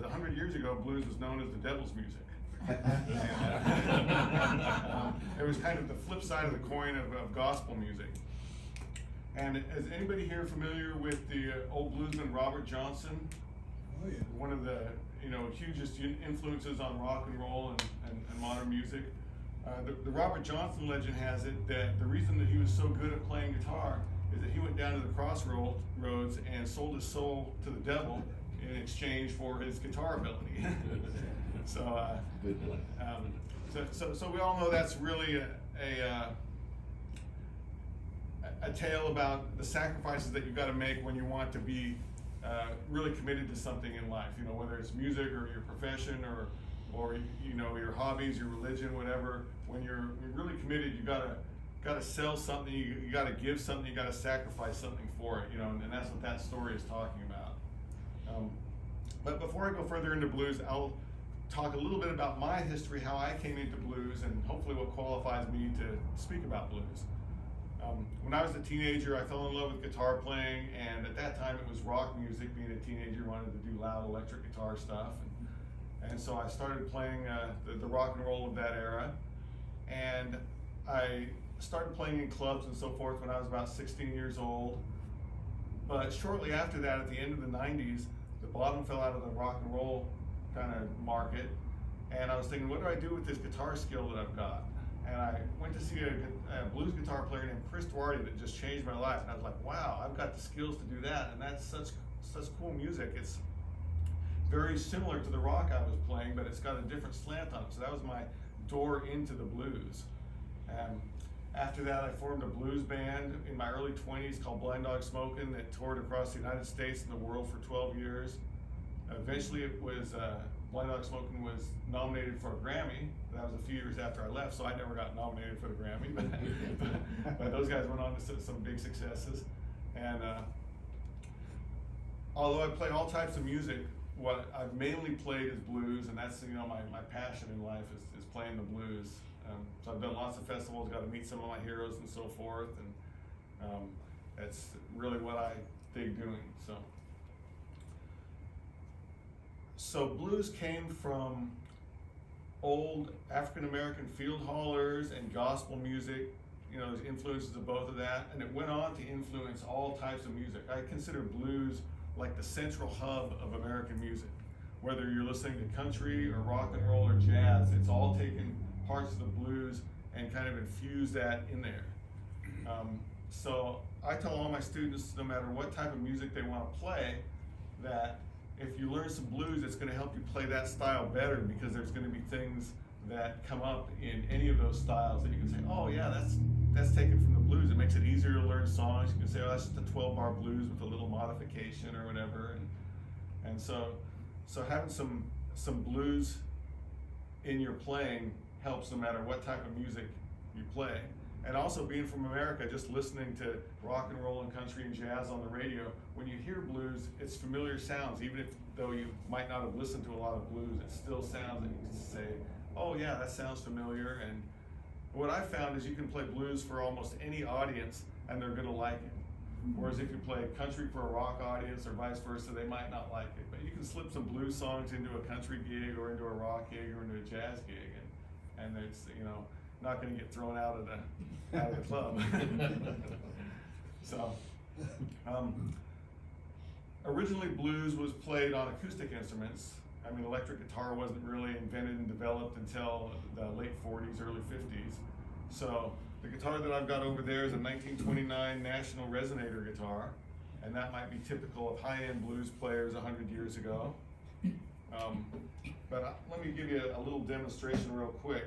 because 100 years ago, blues was known as the devil's music. It was kind of the flip side of the coin of gospel music. And is anybody here familiar with the old bluesman Robert Johnson? Oh, yeah. One of the hugest influences on rock and roll and modern music. The Robert Johnson legend has it that the reason that he was so good at playing guitar is that he went down to the crossroads and sold his soul to the devil in exchange for his guitar ability. So we all know that's really a tale about the sacrifices that you've got to make when you want to be really committed to something in life. You know, whether it's music or your profession or your hobbies, your religion, whatever. When you're really committed, you gotta sell something. You gotta give something. You gotta sacrifice something for it. You know, and that's what that story is talking about. But before I go further into blues, I'll talk a little bit about my history, how I came into blues, and hopefully what qualifies me to speak about blues. When I was a teenager, I fell in love with guitar playing, and at that time it was rock music. Being a teenager, wanted to do loud electric guitar stuff, and so I started playing the rock and roll of that era, and I started playing in clubs and so forth when I was about 16 years old. But shortly after that, at the end of the 90s, the bottom fell out of the rock and roll kind of market, and I was thinking, what do I do with this guitar skill that I've got? And I went to see a blues guitar player named Chris Duarte that just changed my life. And I was like, wow, I've got the skills to do that. And that's such cool music. It's very similar to the rock I was playing, but it's got a different slant on it. So that was my door into the blues. After that, I formed a blues band in my early 20s called Blind Dog Smokin' that toured across the United States and the world for 12 years. Eventually, it was Blind Dog Smokin' was nominated for a Grammy. That was a few years after I left, so I never got nominated for the Grammy. But those guys went on to some big successes. And although I play all types of music, what I've mainly played is blues, and that's my passion in life is playing the blues. So I've done lots of festivals, got to meet some of my heroes and so forth, and that's really what I dig doing. So blues came from old African-American field haulers and gospel music, there's influences of both of that, and it went on to influence all types of music. I consider blues like the central hub of American music. Whether you're listening to country or rock and roll or jazz, it's all taken parts of the blues and kind of infused that in there. So I tell all my students, no matter what type of music they want to play, that if you learn some blues, it's going to help you play that style better, because there's going to be things that come up in any of those styles that you can say, oh yeah, that's taken from the blues. It makes it easier to learn songs. You can say, oh, that's just a 12-bar blues with a little modification or whatever. And so having some blues in your playing helps no matter what type of music you play. And also, being from America, just listening to rock and roll and country and jazz on the radio, when you hear blues, it's familiar sounds. Even though you might not have listened to a lot of blues, it still sounds that you can say, oh yeah, that sounds familiar. And what I found is you can play blues for almost any audience and they're gonna like it. Whereas if you play country for a rock audience or vice versa, they might not like it. But you can slip some blues songs into a country gig or into a rock gig or into a jazz gig, and it's not going to get thrown out of the club. So originally blues was played on acoustic instruments. I mean, electric guitar wasn't really invented and developed until the late 40s, early 50s. So the guitar that I've got over there is a 1929 National Resonator guitar, and that might be typical of high-end blues players 100 years ago. But let me give you a little demonstration real quick,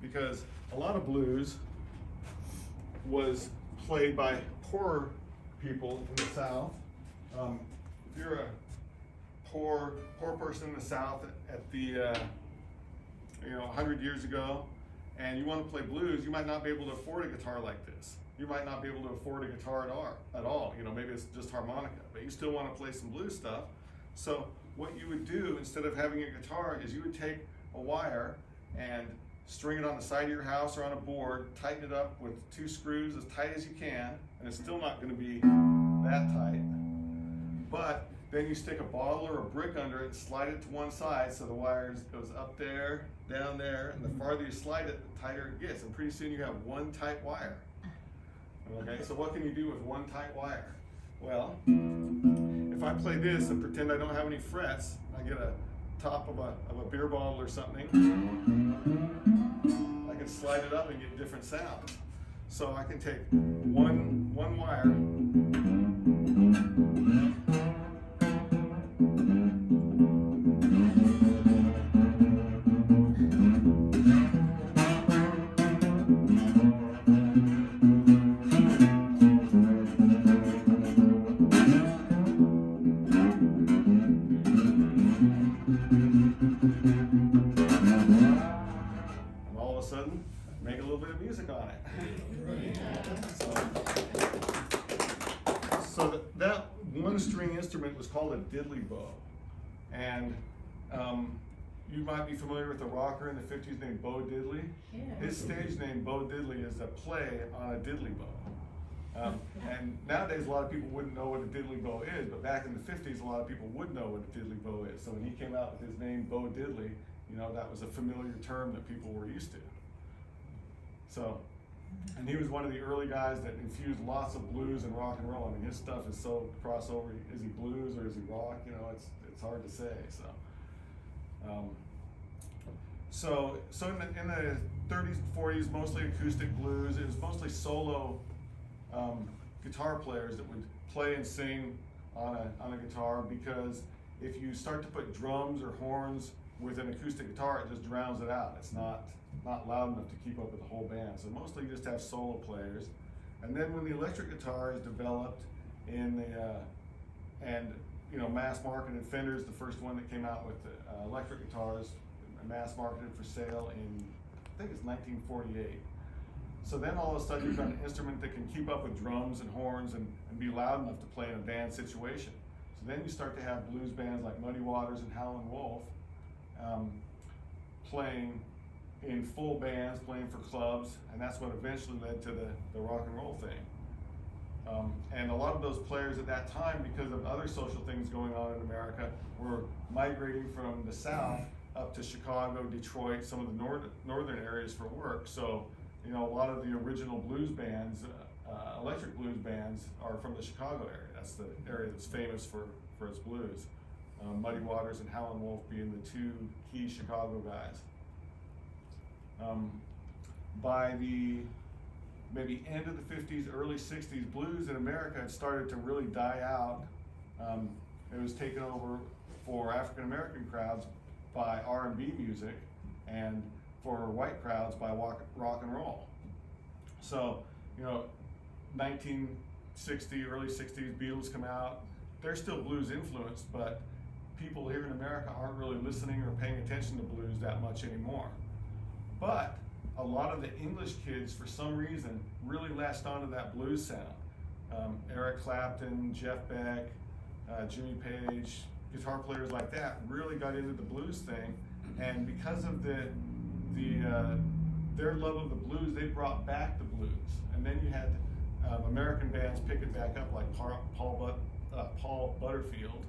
because a lot of blues was played by poorer people in the South. If you're a poor person in the South at the 100 years ago, and you want to play blues, you might not be able to afford a guitar like this. You might not be able to afford a guitar at all. Maybe it's just harmonica, but you still want to play some blues stuff. So what you would do, instead of having a guitar, is you would take a wire and string it on the side of your house or on a board, tighten it up with 2 screws as tight as you can, and it's still not going to be that tight. But then you stick a bottle or a brick under it, slide it to one side so the wire goes up there, down there, and the farther you slide it, the tighter it gets. And pretty soon you have one tight wire. Okay, so what can you do with one tight wire? Well, if I play this and pretend I don't have any frets, I get a top of a beer bottle or something, I can slide it up and get different sounds. So I can take one wire, make a little bit of music on it. So that one string instrument was called a diddley bow. And you might be familiar with a rocker in the 50s named Bo Diddley. Yeah. His stage name, Bo Diddley, is a play on a diddley bow. And nowadays a lot of people wouldn't know what a diddley bow is, but back in the 50s a lot of people would know what a diddley bow is. So when he came out with his name, Bo Diddley, you know, that was a familiar term that people were used to. So, and he was one of the early guys that infused lots of blues and rock and roll. I mean, his stuff is so crossover. Is he blues or is he rock? You know, it's hard to say. So in the 30s and 40s, mostly acoustic blues. It was mostly solo guitar players that would play and sing on a guitar, because if you start to put drums or horns with an acoustic guitar, it just drowns it out. It's not loud enough to keep up with the whole band. So mostly you just have solo players. And then when the electric guitar is developed in the, and you know, mass marketed, Fender's the first one that came out with electric guitars, mass marketed for sale in, I think it's 1948. So then all of a sudden you've got an instrument that can keep up with drums and horns and be loud enough to play in a band situation. So then you start to have blues bands like Muddy Waters and Howlin' Wolf playing in full bands, playing for clubs, and that's what eventually led to the rock and roll thing. And a lot of those players at that time, because of other social things going on in America, were migrating from the South up to Chicago, Detroit, some of the northern areas for work. So, you know, a lot of the original blues bands, electric blues bands, are from the Chicago area. That's the area that's famous for its blues. Muddy Waters and Howlin' Wolf being the two key Chicago guys. By the maybe end of the 50s, early 60s, blues in America had started to really die out. It was taken over for African American crowds by R&B music, and for white crowds by rock and roll. So, you know, 1960, early 60s, Beatles come out. They're still blues influenced, but people here in America aren't really listening or paying attention to blues that much anymore. But a lot of the English kids, for some reason, really latched onto that blues sound. Eric Clapton, Jeff Beck, Jimmy Page, guitar players like that really got into the blues thing, and because of their love of the blues, they brought back the blues. And then you had American bands pick it back up, like Paul Butterfield,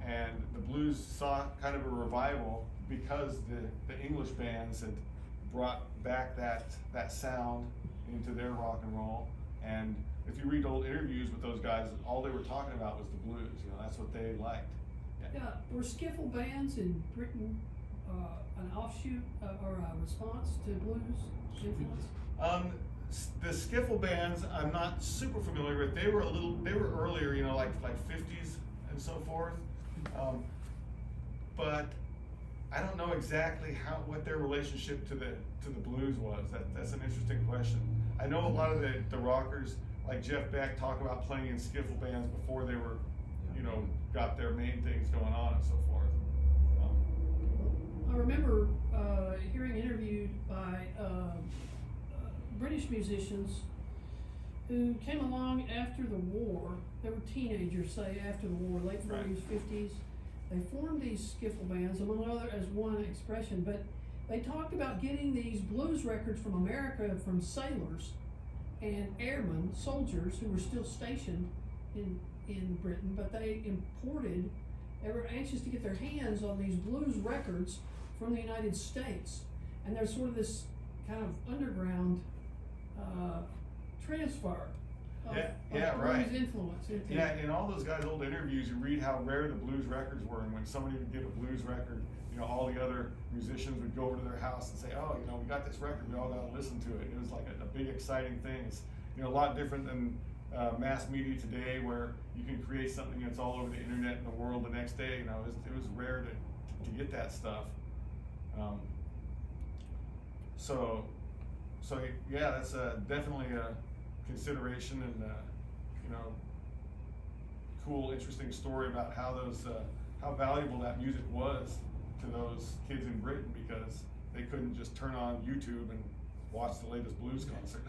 and the blues saw kind of a revival because the English bands had brought back that sound into their rock and roll. And if you read old interviews with those guys, all they were talking about was the blues. You know, that's what they liked. Yeah, were skiffle bands in Britain an offshoot or a response to blues influence? The skiffle bands, I'm not super familiar with. They were earlier, you know, like 50s and so forth. But I don't know exactly what their relationship to the blues was. That's an interesting question. I know a lot of the rockers, like Jeff Beck, talk about playing in skiffle bands before they were, you know, got their main things going on and so forth. I remember hearing interviewed by British musicians who came along after the war. They were teenagers, say, after the war, late 40s, 50s. They formed these skiffle bands, among other as one expression, but they talked about getting these blues records from America from sailors and airmen, soldiers who were still stationed in in Britain, but they imported, they were anxious to get their hands on these blues records from the United States. And there's sort of this kind of underground transfer of, yeah, of right. blues influence into Yeah, in all those guys' old interviews, you read how rare the blues records were, and when somebody would get a blues record, you know, all the other musicians would go over to their house and say, "Oh, you know, we got this record, we all got to listen to it." It was like a big, exciting thing. It's, you know, a lot different than mass media today, where you can create something that's all over the internet and the world the next day. You know, it was rare to get that stuff. So yeah, that's definitely a consideration, and you know, cool, interesting story about how those how valuable that music was to those kids in Britain, because they couldn't just turn on YouTube and watch the latest blues concert.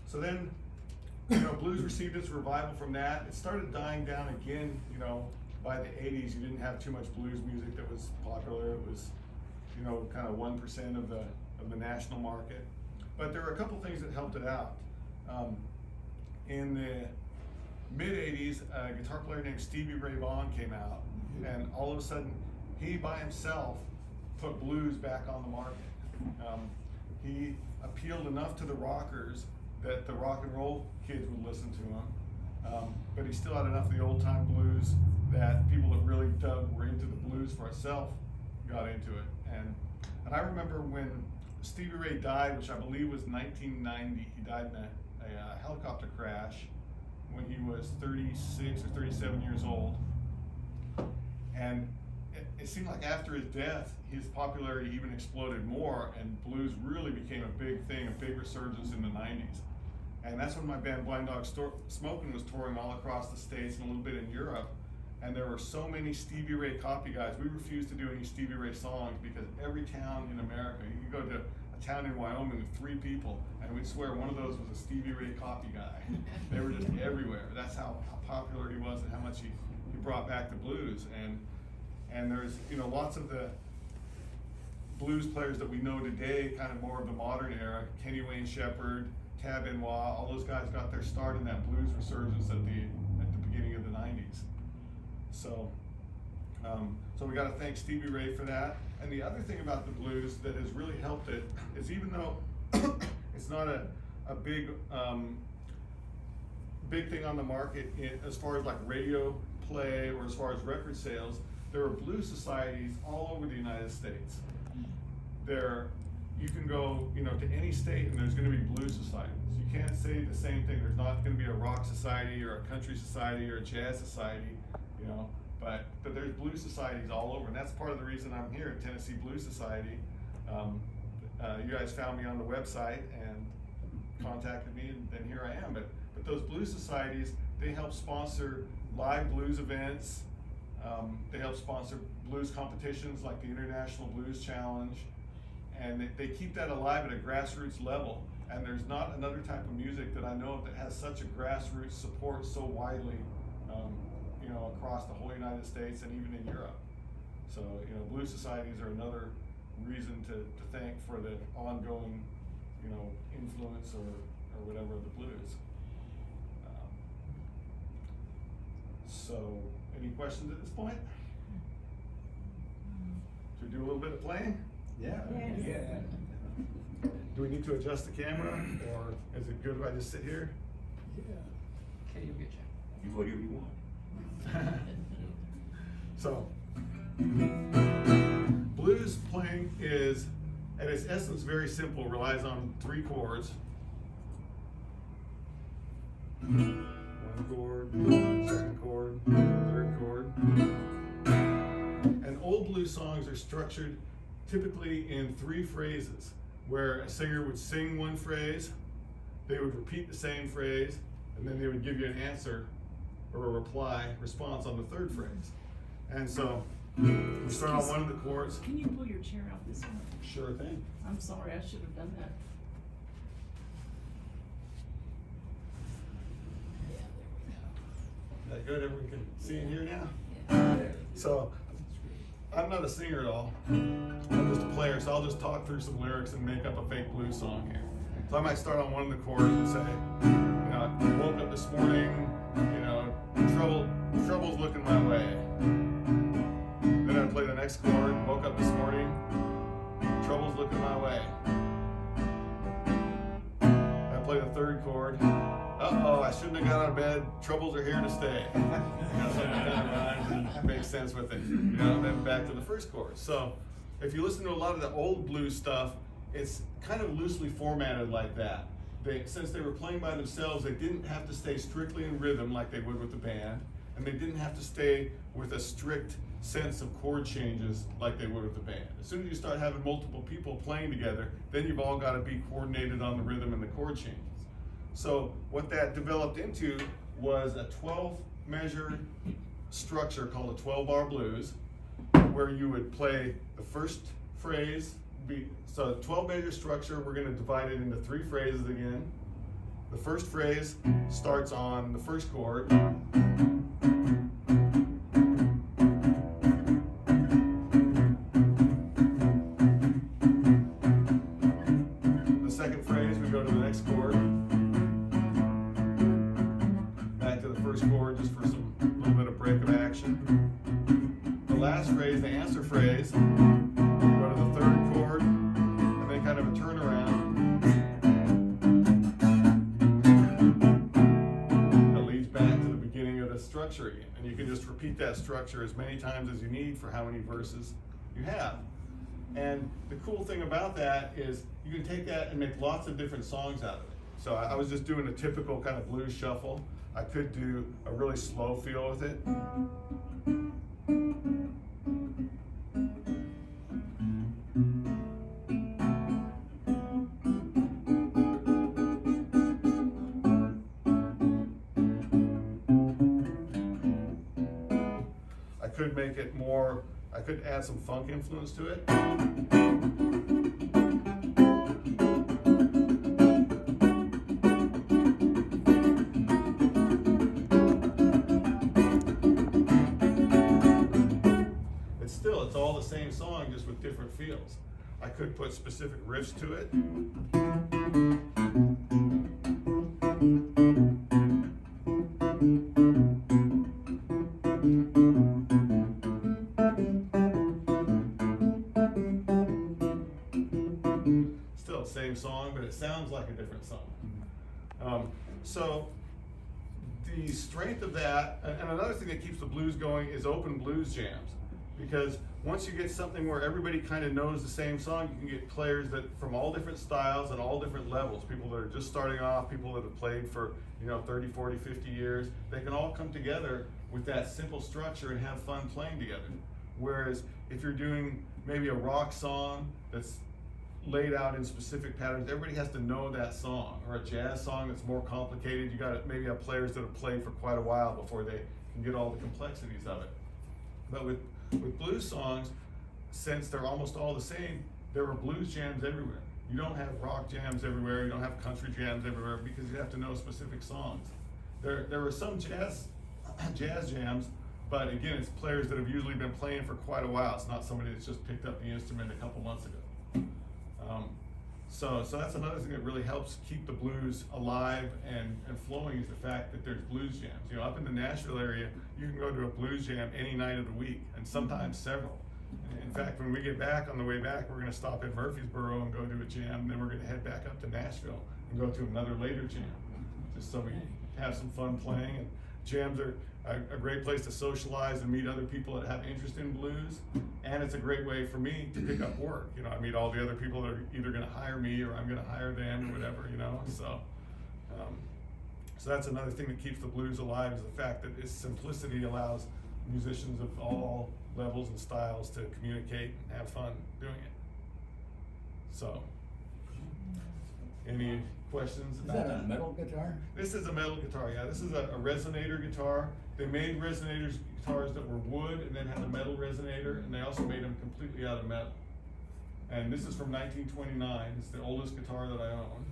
So then, you know, blues received its revival from that. It started dying down again, you know, by the 80s. You didn't have too much blues music that was popular. It was, you know, kind of 1% of the national market. But there were a couple things that helped it out. In the mid-80s, a guitar player named Stevie Ray Vaughan came out, and all of a sudden, he by himself put blues back on the market. He appealed enough to the rockers that the rock and roll kids would listen to him, but he still had enough of the old time blues that people that really were into the blues for itself got into it. And I remember when Stevie Ray died, which I believe was 1990, he died in a helicopter crash when he was 36 or 37 years old. And it seemed like after his death, his popularity even exploded more, and blues really became a big thing, a big resurgence in the 90s. And that's when my band Blind Dog Smoking was touring all across the States and a little bit in Europe. And there were so many Stevie Ray copy guys. We refused to do any Stevie Ray songs because every town in America, you could go to a town in Wyoming with 3 people, and we'd swear one of those was a Stevie Ray copy guy. They were just everywhere. That's how popular he was and how much he brought back the blues. And there's, you know, lots of the blues players that we know today, kind of more of the modern era, Kenny Wayne Shepherd, Tab Benoit, all those guys got their start in that blues resurgence at the beginning of the 90s. So we got to thank Stevie Ray for that. And the other thing about the blues that has really helped it is, even though it's not a big thing on the market as far as like radio play or as far as record sales, there are blues societies all over the United States. You can go, you know, to any state and there's going to be blues societies. You can't say the same thing. There's not going to be a rock society or a country society or a jazz society, you know, but there's blues societies all over, and that's part of the reason I'm here at Tennessee Blues Society. You guys found me on the website and contacted me, and then here I am. But those blues societies, they help sponsor live blues events. They help sponsor blues competitions like the International Blues Challenge, and they keep that alive at a grassroots level. And there's not another type of music that I know of that has such a grassroots support so widely, you know, across the whole United States and even in Europe. So, you know, blues societies are another reason to thank for the ongoing, you know, influence or whatever of the blues. So, any questions at this point? Should we do a little bit of playing? Yeah. Do we need to adjust the camera, or is it good if I just sit here? Okay, you'll get you. You whatever you want. So, blues playing is, at its essence, very simple. Relies on 3 chords. 1 chord, 2nd chord, 3rd chord. And old blues songs are structured typically in 3 phrases, where a singer would sing 1 phrase, they would repeat the same phrase, and then they would give you an answer or a response on the 3rd phrase. And so we start on one of the chords. Can you pull your chair out this way? Sure thing. I'm sorry, I should have done that. Is that good? Everyone can see and hear now? So I'm not a singer at all. I'm just a player, so I'll just talk through some lyrics and make up a fake blues song here. So I might start on one of the chords and say, you know, I woke up this morning, you know, trouble's looking my way. Then I play the next chord, woke up this morning, trouble's looking my way. I play the third chord, uh-oh, I shouldn't have got out of bed, troubles are here to stay. You know, something that kind of rhymes and makes sense with it. You know, and then back to the first chord. So if you listen to a lot of the old blues stuff, it's kind of loosely formatted like that. Since they were playing by themselves, they didn't have to stay strictly in rhythm like they would with the band, and they didn't have to stay with a strict sense of chord changes like they would with the band. As soon as you start having multiple people playing together, then you've all got to be coordinated on the rhythm and the chord changes. So what that developed into was a 12-measure structure called a 12-bar blues, where you would play the first phrase, so 12-measure structure, we're going to divide it into 3 phrases again. The first phrase starts on the first chord. The second phrase, we go to the next chord. Back to the first chord just for some little bit of break of action. The last phrase, the answer phrase, go to the third chord, and then kind of a turnaround that leads back to the beginning of the structure again. And you can just repeat that structure as many times as you need for how many verses you have. And the cool thing about that is you can take that and make lots of different songs out of it. So I was just doing a typical kind of blues shuffle. I could do a really slow feel with it. I could make it more, I could add some funk influence to it. It's all the same song, just with different feels. I could put specific riffs to it. Still the same song, but it sounds like a different song. So the strength of that, and another thing that keeps the blues going is open blues jams. Because once you get something where everybody kind of knows the same song, you can get players that from all different styles and all different levels, people that are just starting off, people that have played for 30, 40, 50 years, they can all come together with that simple structure and have fun playing together. Whereas if you're doing maybe a rock song that's laid out in specific patterns, everybody has to know that song, or a jazz song that's more complicated, you got maybe have players that have played for quite a while before they can get all the complexities of it. But with blues songs, since they're almost all the same, there are blues jams everywhere. You don't have rock jams everywhere, you don't have country jams everywhere, because you have to know specific songs. There are some jazz jams, but again, it's players that have usually been playing for quite a while. It's not somebody that's just picked up the instrument a couple months ago. So that's another thing that really helps keep the blues alive and flowing, is the fact that there's blues jams. Up in the Nashville area, you can go to a blues jam any night of the week, and sometimes several. In fact, when we get back, on the way back, we're gonna stop at Murfreesboro and go to a jam, and then we're gonna head back up to Nashville and go to another later jam, just so we have some fun playing. And jams are a great place to socialize and meet other people that have interest in blues, and it's a great way for me to pick up work. I meet all the other people that are either going to hire me or I'm going to hire them or whatever. So that's another thing that keeps the blues alive, is the fact that its simplicity allows musicians of all levels and styles to communicate and have fun doing it. So, any questions Is about that a metal guitar? This is a metal guitar, yeah. This is a resonator guitar. They made resonators guitars that were wood and then had a metal resonator, and they also made them completely out of metal. And this is from 1929. It's the oldest guitar that I own.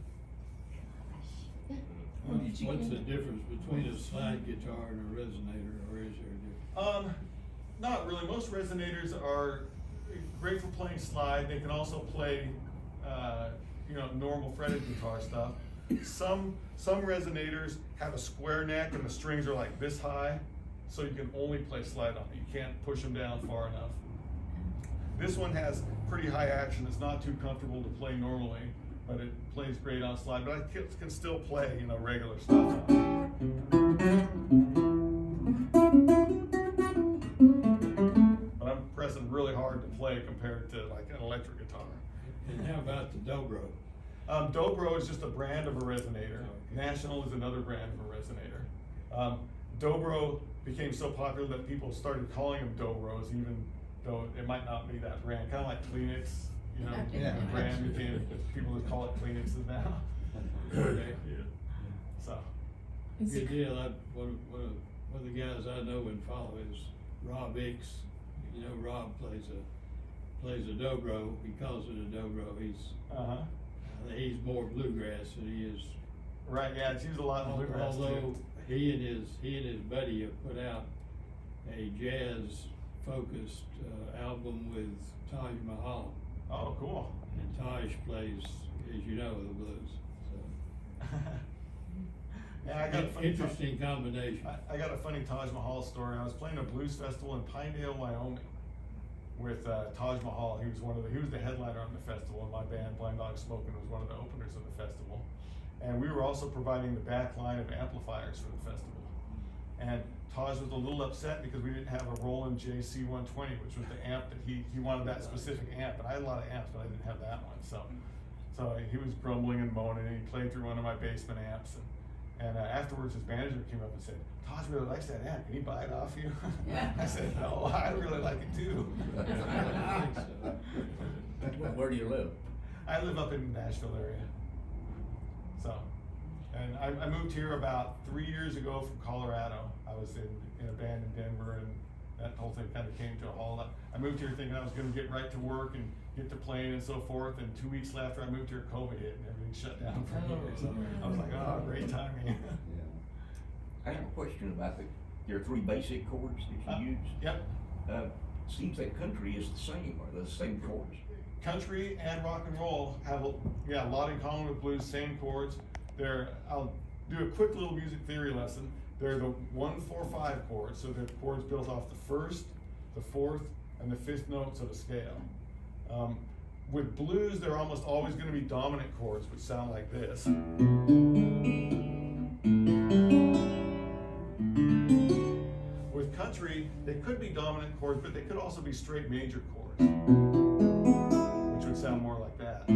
What's the difference between a slide guitar and a resonator, or is there a difference? Not really. Most resonators are great for playing slide. They can also play you know, normal fretted guitar stuff. Some resonators have a square neck and the strings are like this high, so you can only play slide on it. You can't push them down far enough. This one has pretty high action. It's not too comfortable to play normally, but it plays great on slide. But I can still play, you know, regular stuff on it. But I'm pressing really hard to play compared to like an electric guitar. And how about the dobro? Dobro is just a brand of a resonator. National is another brand of a resonator. Dobro became so popular that people started calling them Dobros, even though it might not be that brand. Kind of like Kleenex, you know, Yeah. the brand became, people just call it Kleenexes now. Okay. So, Good deal. One of the guys I know and follow is Rob Hicks. You know, Rob plays a dobro. He calls it a dobro. He's more bluegrass than he is. right, yeah, it's used a lot in bluegrass Although too. he and his buddy have put out a jazz focused album with Taj Mahal, Oh, cool. and Taj plays, as you know, the blues. So Yeah, I got a funny interesting combination. I got a funny Taj Mahal story. I was playing a blues festival in Pinedale, Wyoming, with Taj Mahal. He was the headliner on the festival, and my band Blind Dog Smoking was one of the openers of the festival. And we were also providing the back line of amplifiers for the festival. And Taj was a little upset because we didn't have a Roland JC120, which was the amp that he wanted that specific amp. And I had a lot of amps, but I didn't have that one. So he was grumbling and moaning, and he played through one of my basement amps. And afterwards, his manager came up and said, "Taj really likes that amp. Can he buy it off you?" I said, "No, I really like it too." Where do you live? I live up in the Nashville area. So, and I moved here about 3 years ago from Colorado. I was in a band in Denver, and that whole thing kind of came to a halt. I moved here thinking I was going to get right to work and get to playing and so forth. And 2 weeks after I moved here, COVID hit and everything shut down for me. So I was like, "Oh, great timing." I have a question about your three basic chords that you use. Yep. Seems like country is the same, or the same chords. Country and rock and roll have a lot in common with blues, same chords. I'll do a quick little music theory lesson. They're the 1-4-5 chords, so they're chords built off the first, the fourth, and the fifth notes of a scale. With blues, they're almost always going to be dominant chords, which sound like this. With country, they could be dominant chords, but they could also be straight major chords, which would sound more like that.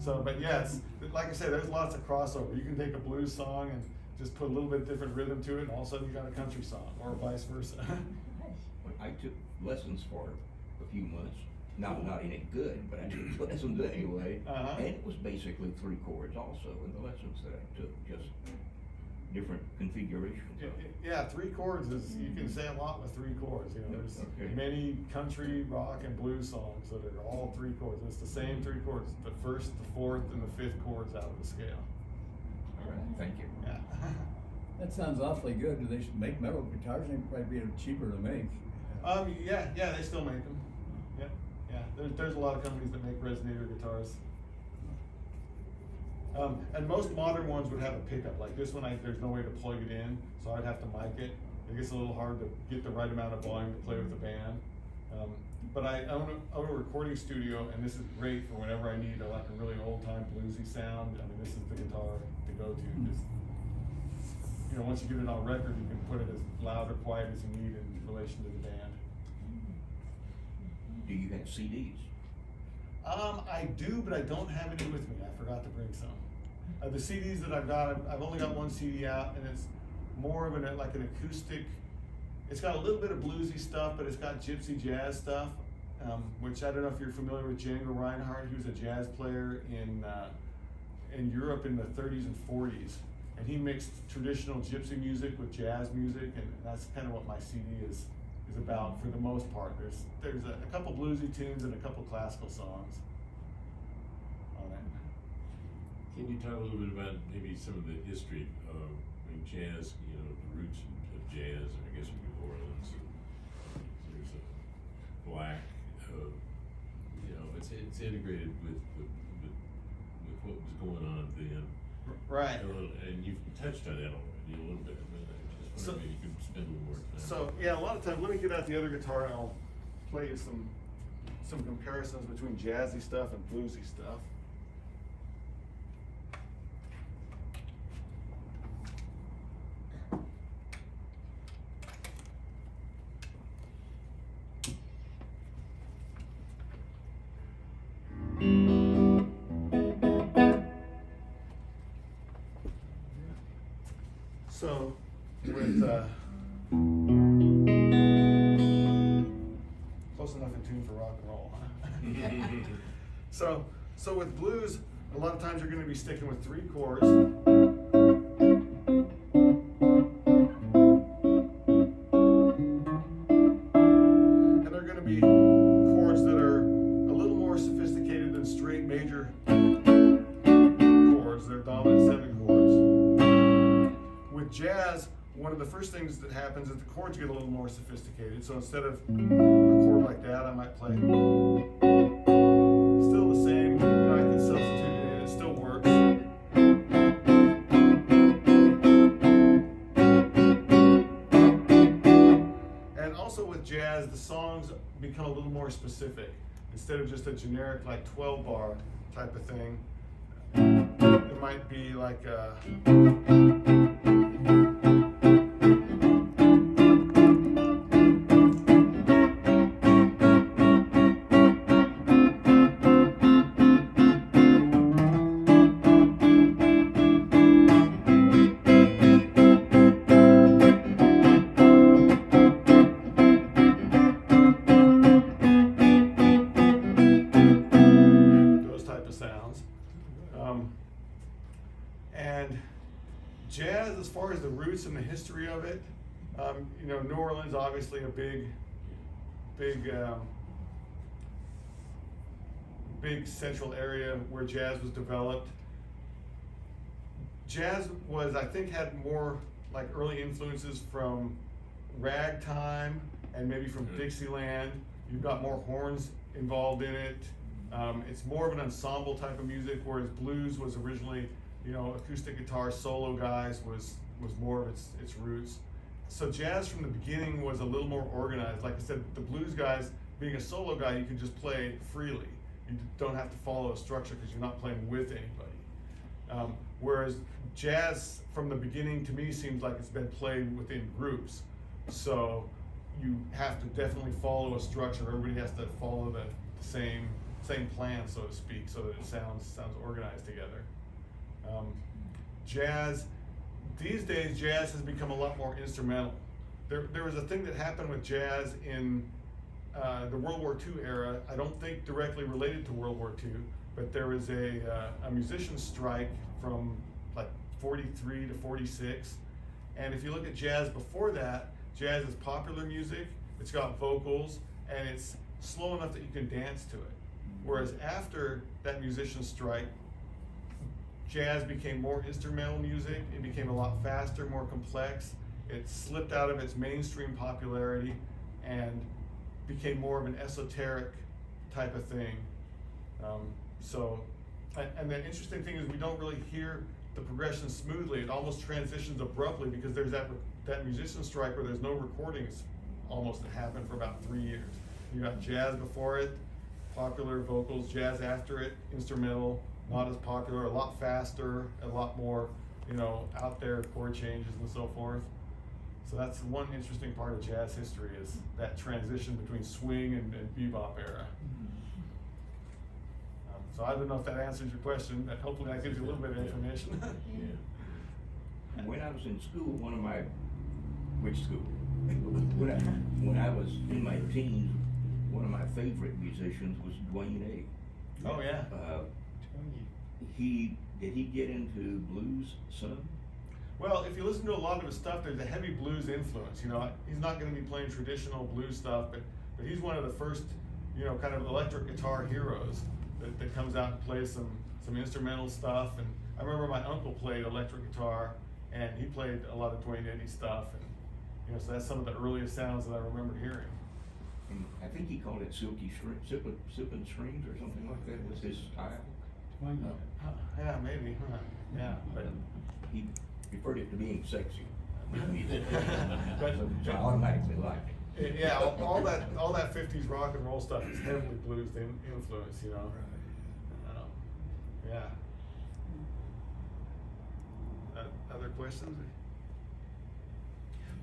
So, but yes, like I said, there's lots of crossover. You can take a blues song and just put a little bit different rhythm to it, and all of a sudden you got a country song, or vice versa. I took lessons for a few months. Not any good, but I took lessons anyway. Uh-huh. And it was basically three chords also in the lessons that I took, just different configurations. Yeah, 3 chords is, you can say a lot with 3 chords. You know, there's Okay. many country, rock, and blues songs that are all 3 chords. It's the same 3 chords, the first, the fourth, and the fifth chords out of the scale. All right, thank you. Yeah. That sounds awfully good. Do they make metal guitars? They'd probably be cheaper to make. Yeah, they still make them. Yep, yeah. There's a lot of companies that make resonator guitars. And most modern ones would have a pickup. Like this one, there's no way to plug it in, so I'd have to mic it. It gets a little hard to get the right amount of volume to play with the band. But I own a recording studio, and this is great for whenever I need like a really old-time bluesy sound. I mean, this is the guitar to go to. Just, you know, once you get it on record, you can put it as loud or quiet as you need in relation to the band. Do you have CDs? I do, but I don't have any with me. I forgot to bring some. The CDs that I've got, I've only got one CD out, and it's more of like an acoustic. It's got a little bit of bluesy stuff, but it's got gypsy jazz stuff, which I don't know if you're familiar with Django Reinhardt. He was a jazz player in Europe in the 30s and 40s, and he mixed traditional gypsy music with jazz music, and that's kind of what my CD is about for the most part. There's a couple bluesy tunes and a couple classical songs on it. Can you talk a little bit about maybe some of the history of jazz, you know, the roots of jazz, I guess in New Orleans? There's a black you know, it's integrated with what was going on then. Right. And you've touched on that already a little bit, but I just So- wondered maybe you could spend a little more time. So, yeah, a lot of times, let me get out the other guitar and I'll play you some comparisons between jazzy stuff and bluesy stuff. So, with, close enough in tune for rock and roll, huh? So with blues, a lot of times you're gonna be sticking with 3 chords. And they're gonna be chords that are a little more sophisticated than straight major chords. They're dominant 7 chords. With jazz, one of the first things that happens is the chords get a little more sophisticated. So instead of a chord like that, I might play still the same. I can substitute it in, it still works. And also with jazz, the songs become a little more specific. Instead of just a generic like 12 bar type of thing, it might be like a and jazz, as far as the roots and the history of it, you know, New Orleans obviously a big central area where jazz was developed. Jazz was, I think, had more like early influences from ragtime and maybe from Dixieland. You've got more horns involved in it. It's more of an ensemble type of music, whereas blues was originally, you know, acoustic guitar solo guys was more of its roots. So jazz from the beginning was a little more organized. Like I said, the blues guys, being a solo guy, you can just play freely. You don't have to follow a structure because you're not playing with anybody. Whereas jazz from the beginning to me seems like it's been played within groups. So you have to definitely follow a structure. Everybody has to follow the same plan, so to speak, so that it sounds organized together. Jazz, these days jazz has become a lot more instrumental. There was a thing that happened with jazz in the World War II era. I don't think directly related to World War II, but there was a musician strike from like 43 to 46. And if you look at jazz before that, jazz is popular music, it's got vocals, and it's slow enough that you can dance to it. Whereas after that musician strike, jazz became more instrumental music, it became a lot faster, more complex, it slipped out of its mainstream popularity and became more of an esoteric type of thing. And the interesting thing is we don't really hear the progression smoothly. It almost transitions abruptly because there's that musician strike where there's no recordings almost that happened for about 3 years. You got jazz before it, popular vocals, jazz after it, instrumental, not as popular, a lot faster, a lot more, you know, out there chord changes and so forth. So that's one interesting part of jazz history, is that transition between swing and bebop era. So I don't know if that answers your question, but hopefully that gives you a little bit of information. Yeah. When I was in school, which school? When I was in my teens, one of my favorite musicians was Dwayne A. Oh yeah. Did he get into blues some? Well, if you listen to a lot of his stuff, there's a heavy blues influence. You know, he's not going to be playing traditional blues stuff, but he's one of the first, you know, kind of electric guitar heroes that comes out and plays some instrumental stuff. And I remember my uncle played electric guitar, and he played a lot of Dwayne Eddy stuff, and you know, so that's some of the earliest sounds that I remember hearing. I think he called it silky sipping strings or something like that was his style. Twang. Yeah, maybe, huh, yeah. But he referred it to being sexy. But- So I automatically liked it. Yeah, all that fifties rock and roll stuff is heavily blues influence, you know? Yeah. Other questions?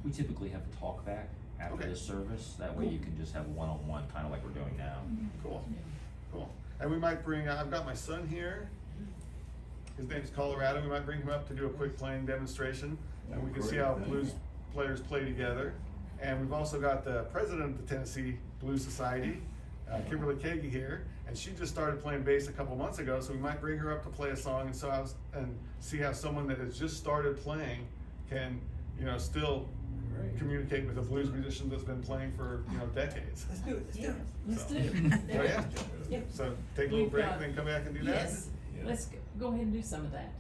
We typically have a talk back after Okay. the service, that way you can just have one-on-one, kinda like we're doing now. Cool, cool. And we might bring, I've got my son here. His name's Colorado. We might bring him up to do a quick playing demonstration. And we can see how blues players play together. And we've also got the president of the Tennessee Blues Society, Kimberly Kagi here. And she just started playing bass a couple months ago, so we might bring her up to play a song and see how someone that has just started playing can, still communicate with a blues musician that's been playing for, decades. Let's do it, let's do it. Let's So- do. Oh, yeah? Yep. So take a little We've break, got- then come back and do that? Yes, Yeah. let's go ahead and do some of that.